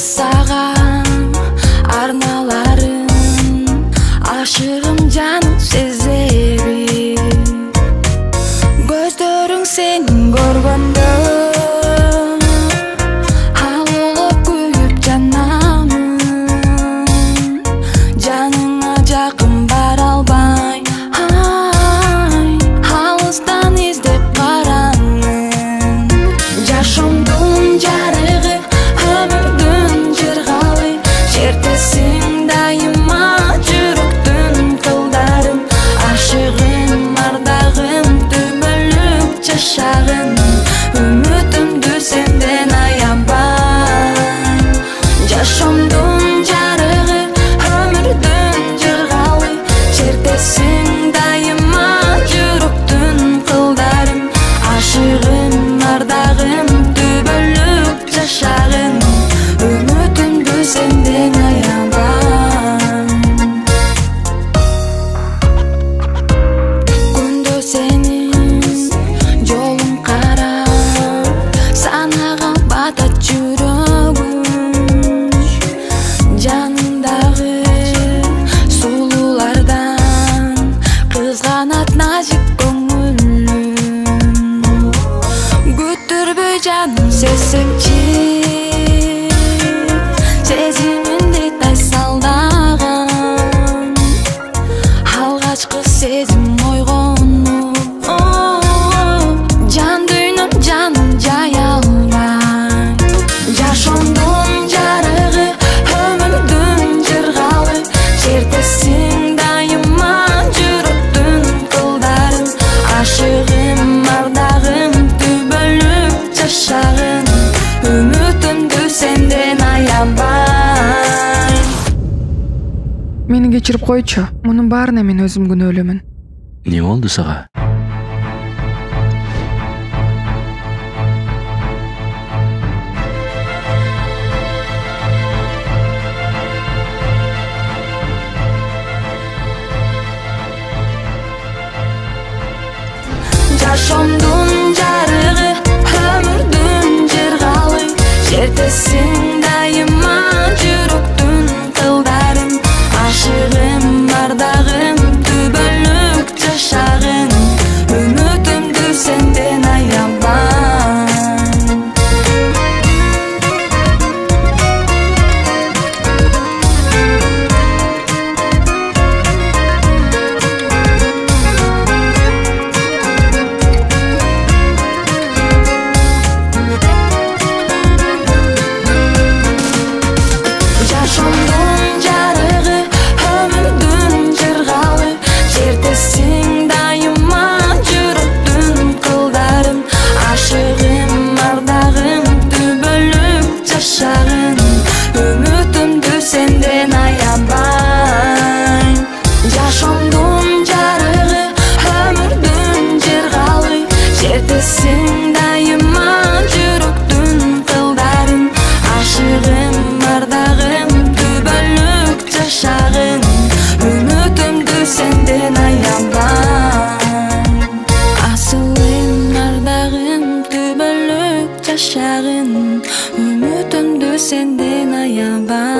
саған арналарын ашығым жаным сезеби көздөрүң сенин көргөндө алып күйүп жанамын жаныңа жакын бара албай алыстан издеп барамын жашоомдун жарыгы өмүрдүн жыргалы чертесиң дайыма жүрөктүн кылдарын ашыгым ардагым түбөлүк жашагын үмүтүмдү сенден аябай жашоомдун жарыгы өмүрдүн жыргалы чертесиң дайыма жүрөктүн кылдарын ашыгым ардагым түбөлүк жашагын үмүтүмдү сенден аябай күндө сенин жолуң карап санага батат жүрөгүм жанымдагы сулуулардан кызганат назик көңүлүм күттүрбөй жаным сезсекчи сезимимди тайсалдаган алгачкы сезим ойгонуп жан дүйнөм жаным жай албай жашоомдун жарыгы өмүрдүн жыргалы чертесиң дайыма жүрөктүн кылдарын ашыгым ардагым түбөлүк жашагын үмүтүмдү сенден аябай Мени кечирип койчу. Мунун баарына мен өзүм күнөөлүүмүн. Не болду сага? жашоомдун жарыгы өмүрдүн жыргалы чертесиң дайыма жүрөктүн кылдарын ашыгым ардагым түбөлүк жашагын үмүтүмдү сенден аябай жашоомдун жарыгы өмүрдүн жыргалы чертесиң дайыма жүрөктүн кылдарын ашыгым ардагым түбөлүк жашагын үмүтүмдү сенден аябай жашоомдун жарыгы өмүрдүн жыргалы чертесиң дайыма жүрөктүн кылдарын ашыгым ардагым түбөлүк жашагын үмүтүмдү сенден аябай асылым ардагым түбөлүк жашагын үмүтүмдү сенден аябай